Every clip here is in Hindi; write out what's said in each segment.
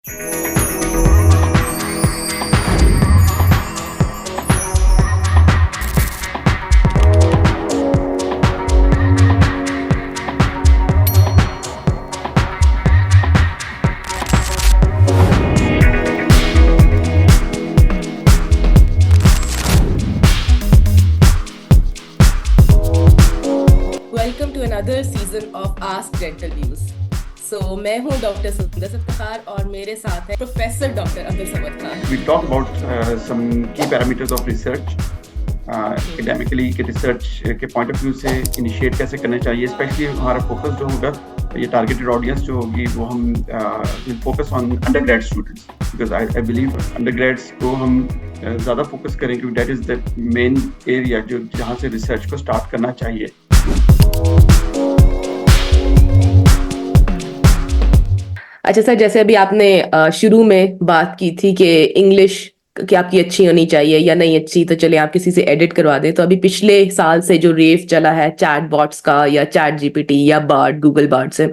Welcome to another season of Ask Dental Views. मैं हूं डॉक्टर सुंदर सफ्तार और मेरे साथ है professor doctor Abdul Samad Khan. We talk about some key parameters of research, academically के research के point of view से initiate कैसे करना चाहिए, especially हमारा focus जो होगा ये targeted audience जो होगी वो हम will focus on undergrad students because I believe undergrads को हम ज़्यादा focus करें क्योंकि that is the main area जो जहाँ से research को start करना चाहिए। अच्छा सर, जैसे अभी आपने शुरू में बात की थी कि इंग्लिश कि आपकी अच्छी होनी चाहिए या नहीं अच्छी, तो चले आप किसी से एडिट करवा दें। तो अभी पिछले साल से जो रेव चला है चैट बॉट्स का या चैट जीपीटी या बार्ड, गूगल बार्ड से,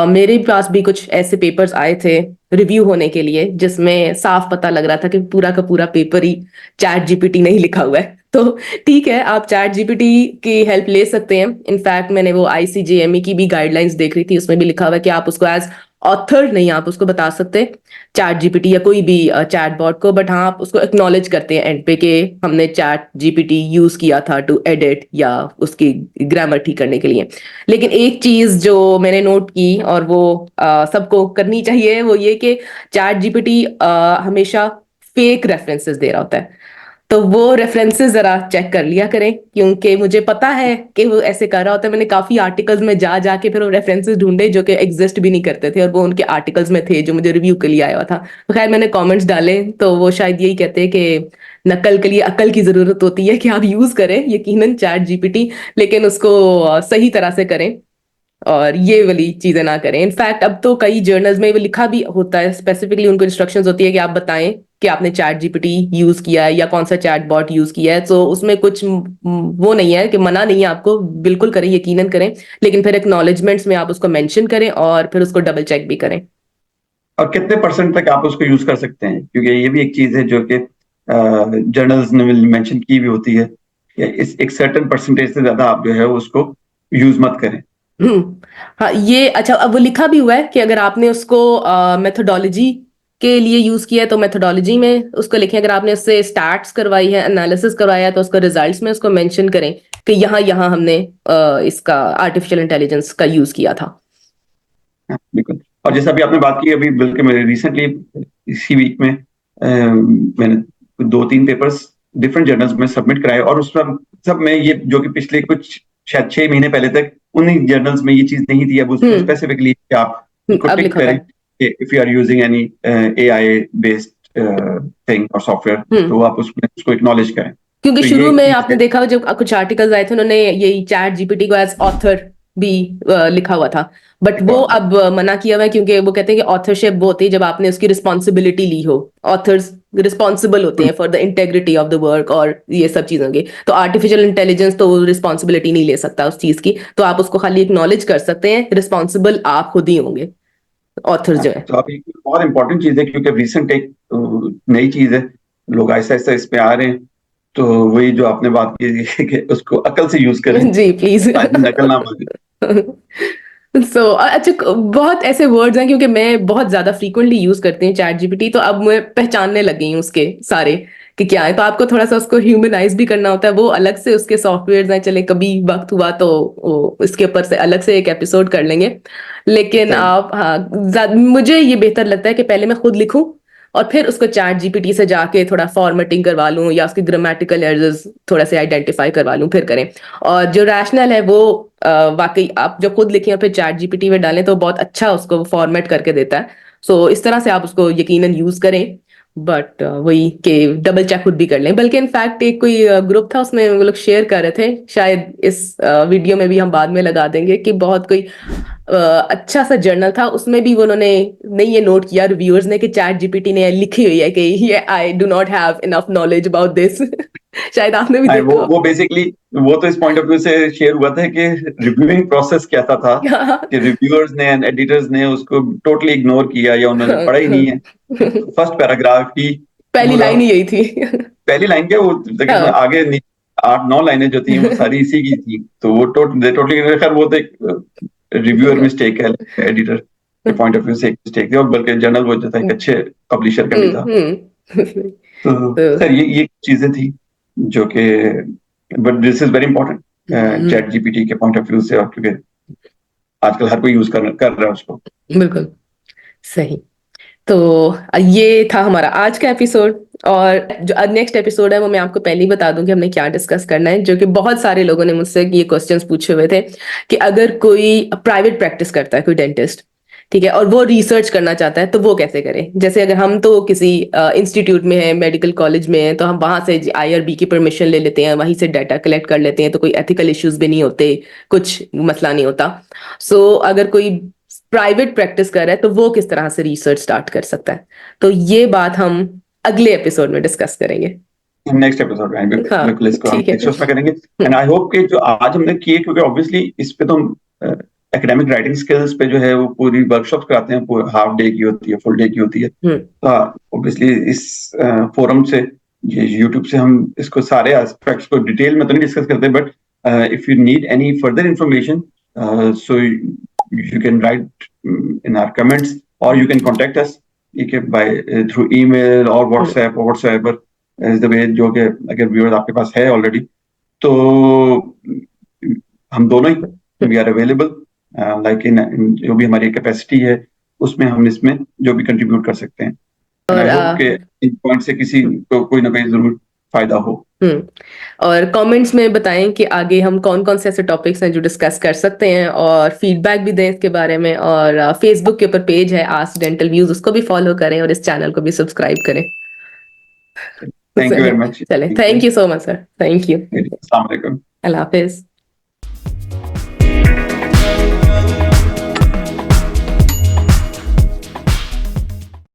मेरे पास भी कुछ ऐसे पेपर्स आए थे रिव्यू होने के लिए जिसमें साफ पता लग रहा था कि पूरा का पूरा पेपर ही चैट जीपीटी नहीं लिखा हुआ है। तो ठीक है, आप चैट जीपीटी की हेल्प ले सकते हैं। इनफैक्ट मैंने वो आईसीजेएमई की भी गाइडलाइंस देख रही थी, उसमें भी लिखा हुआ है कि आप उसको एज ऑथर नहीं आप उसको बता सकते चैट जीपीटी या कोई भी चैट बॉट को, बट हाँ आप उसको एक्नॉलेज करते हैं एंड पे कि हमने चैट जीपीटी यूज किया था टू एडिट या उसकी ग्रामर ठीक करने के लिए। लेकिन एक चीज जो मैंने नोट की और वो सबको करनी चाहिए वो ये कि चैट जीपीटी हमेशा फेक रेफरेंसेस दे रहा होता है। तो वो रेफरेंसेस जरा चेक कर लिया करें, क्योंकि मुझे पता है कि वो ऐसे कर रहा होता है। मैंने काफी आर्टिकल्स में जा जाके फिर वो रेफरेंसेस ढूंढे जो कि एग्जिस्ट भी नहीं करते थे और वो उनके आर्टिकल्स में थे जो मुझे रिव्यू के लिए आया हुआ था। तो खैर मैंने कमेंट्स डाले तो वो शायद यही कहते हैं कि नकल के लिए अकल की जरूरत होती है कि आप यूज करें यकीनन चैट जीपीटी, लेकिन उसको सही तरह से करें और ये वाली चीजें ना करें। इनफैक्ट अब तो कई जर्नल्स में वो लिखा भी होता है, स्पेसिफिकली उनको इंस्ट्रक्शंस होती है कि आप बताएं कि आपने चैट जीपीटी यूज किया है या कौन सा चैट बॉट यूज किया है। तो उसमें कुछ वो नहीं है कि मना नहीं है, आपको बिल्कुल करें, यकीनन करें, लेकिन फिर एक्नॉलेजमेंट्स में आप उसको मेंशन करें और फिर उसको डबल चेक भी करें। और कितने % तक आप उसको यूज कर सकते हैं, क्योंकि ये भी एक चीज है जो कि जर्नल्स ने मेंशन की भी होती है कि इस एक सर्टेन % से ज्यादा आप जो है उसको यूज मत करें। हाँ ये अच्छा, अब वो लिखा भी हुआ है कि अगर आपने उसको मेथोडोलॉजी के लिए यूज किया है तो मेथोडोलॉजी में उसको लिखें। अगर आपने उससे स्टैट्स करवाई है, एनालिसिस करवाया है, तो उसको रिजल्ट्स में उसको मेंशन करें कि यहाँ यहाँ हमने इसका आर्टिफिशियल इंटेलिजेंस का यूज किया था। बिल्कुल। और जैसे अभी आपने बात की, अभी बल्कि मैंने रिसेंटली इसी वीक में मैंने 2-3 पेपर्स डिफरेंट जर्नल्स में सबमिट कराए और उस सब में ये जो कि पिछले कुछ शायद 6 महीने पहले तक उन्हीं जर्नल्स में ये चीज नहीं थी। अब उसमें स्पेसिफिकली आप उसको टिक करें if you are using any AI based thing और सॉफ्टवेयर, तो आप उसको एक्नॉलेज करें। क्योंकि शुरू में आपने देखा जब कुछ आर्टिकल्स आए थे उन्होंने यही चैट जीपीटी को एज ऑथर भी लिखा हुआ था, बट वो अब मना किया हुआ है क्योंकि वो कहते हैं कि ऑथरशिप वो होती है जब आपने उसकी रिस्पॉन्सिबिलिटी ली हो। ऑथर्स रिस्पॉन्सिबल होते हैं for the integrity of the work और ये सब चीजों की। तो आर्टिफिशियल इंटेलिजेंस तो रिस्पॉन्सिबिलिटी नहीं ले सकता उस चीज की, तो आप उसको खाली एक्नॉलेज कर सकते हैं, रिस्पॉन्सिबल आप खुद ही होंगे, ऑथर जो है। तो आप एक बहुत इंपॉर्टेंट चीज है क्योंकि रिसेंट एक नई चीज है, लोग ऐसा ऐसा इस पे आ रहे हैं, तो वही जो आपने बात की कि उसको अकल से यूज करें जी प्लीज, नकल ना माने। अच्छा बहुत ऐसे वर्ड्स हैं क्योंकि मैं बहुत ज्यादा फ्रीक्वेंटली यूज करती हूँ चैट जीपीटी, तो अब मैं पहचानने लग गई हूँ उसके सारे कि क्या है। तो आपको थोड़ा सा उसको ह्यूमनाइज भी करना होता है, वो अलग से उसके सॉफ्टवेयर हैं। चले कभी वक्त हुआ तो इसके ऊपर से अलग से एक एपिसोड कर लेंगे। लेकिन आप मुझे ये बेहतर लगता है कि पहले मैं खुद लिखूं और फिर उसको चैट जीपीटी से जाके थोड़ा फॉर्मेटिंग करवा लूं या उसके ग्रामेटिकल एरर्स थोड़ा से आइडेंटिफाई करवा लूं, फिर करें। और जो रैशनल है वो वाकई आप जब खुद लिखें और फिर चैट जीपीटी में डालें तो बहुत अच्छा उसको फॉर्मेट करके देता है। इस तरह से आप उसको यकीनन यूज करें, बट वही के डबल चेक खुद भी कर लें। बल्कि इनफैक्ट एक कोई ग्रुप था उसमें वो लोग शेयर कर रहे थे, शायद इस वीडियो में भी हम बाद में लगा देंगे, कि बहुत कोई अच्छा सा जर्नल था, उसमें भी उन्होंने नहीं ये नोट किया रिव्यूअर्स ने कि चैट जीपीटी ने लिखी हुई है कि I do not have enough knowledge about this. शायद आपने भी हाँ, देखा हो। वो बेसिकली वो तो इस पॉइंट ऑफ व्यू से शेयर हुआ था कि रिव्यूइंग प्रोसेस कैसा था, कि रिव्यूअर्स ने एंड एडिटर्स ने उसको टोटली इग्नोर किया या उन्होंने पढ़ा ही नहीं है। फर्स्ट पैराग्राफ ही पहली पूरा, लाइन ही यही थी। पहली लाइन क्या, वो तकरीबन हाँ, आगे 8-9 लाइनें जो थी वो सारी इसी की थी, तो वो टोटली, खैर वो तो एक रिव्यूअर मिस्टेक है, एडिटर के पॉइंट ऑफ व्यू से एक मिस्टेक थी, और बल्कि जर्नल वो जो था एक अच्छे पब्लिशर का भी था। तो तो खैर ये चीजें थी जो कि, but this is very important chat GPT के पॉइंट ऑफ व्यू से, और क्योंकि आजकल हर कोई यूज कर रहा है उसको। बिल्कुल सही। तो ये था हमारा आज का एपिसोड, और जो नेक्स्ट एपिसोड है वो मैं आपको पहले ही बता दूं कि हमने क्या डिस्कस करना है, जो कि बहुत सारे लोगों ने मुझसे ये क्वेश्चंस पूछे हुए थे कि अगर कोई प्राइवेट प्रैक्टिस करता है, कोई डेंटिस्ट, ठीक है, और वो रिसर्च करना चाहता है तो वो कैसे करे। जैसे अगर हम तो किसी इंस्टीट्यूट में है, मेडिकल कॉलेज में है, तो हम वहां से IRB की परमिशन ले लेते हैं, वहीं से डाटा कलेक्ट कर लेते हैं, तो कोई एथिकल इश्यूज भी नहीं होते, कुछ मसला नहीं होता। सो अगर कोई प्राइवेट प्रैक्टिस कर रहा है तो वो किस तरह से रिसर्च स्टार्ट कर सकता है, तो ये बात हम अगले एपिसोड में डिस्कस करेंगे। नेक्स्ट एपिसोड में हाँ, बिल्कुल इसको हम ठीक है। नेक्स्ट उसमें करेंगे। एंड आई होप कि जो आज हमने किए, क्योंकि ऑब्वियसली इस पे तो एकेडमिक राइटिंग स्किल्स पे जो है वो पूरी वर्कशॉप कराते हैं, पूरी हाफ डे की होती है, फुल डे की होती है। तो ऑब्वियसली इस फोरम से, ये यूट्यूब से हम इसको सारे एस्पेक्ट्स को डिटेल में तो नहीं डिस्कस करते, but if you need any further information, so you can write in our comments, और यू कैन कॉन्टेक्ट अस, ठीक है, बाय थ्रू ईमेल और व्हाट्सएप इज द वे, जो कि अगर व्यूअर्स आपके पास है ऑलरेडी, तो हम दोनों ही we are available, like in जो भी हमारी कैपेसिटी है उसमें हम इसमें जो भी कंट्रीब्यूट कर सकते हैं। एंड और आई होप कि इन पॉइंट से किसी को कोई ना कोई जरूर फायदा हो। और कमेंट्स में बताएं कि आगे हम कौन कौन से ऐसे टॉपिक्स हैं जो डिस्कस कर सकते हैं, और फीडबैक भी दें इसके बारे में। और फेसबुक के ऊपर पेज है आस्क डेंटल व्यूज, उसको भी फॉलो करें और इस चैनल को भी सब्सक्राइब करें। Thank you very much. चले, thank you so much sir, thank you. अस्सलाम वालेकुम। अल्लाह हाफिज।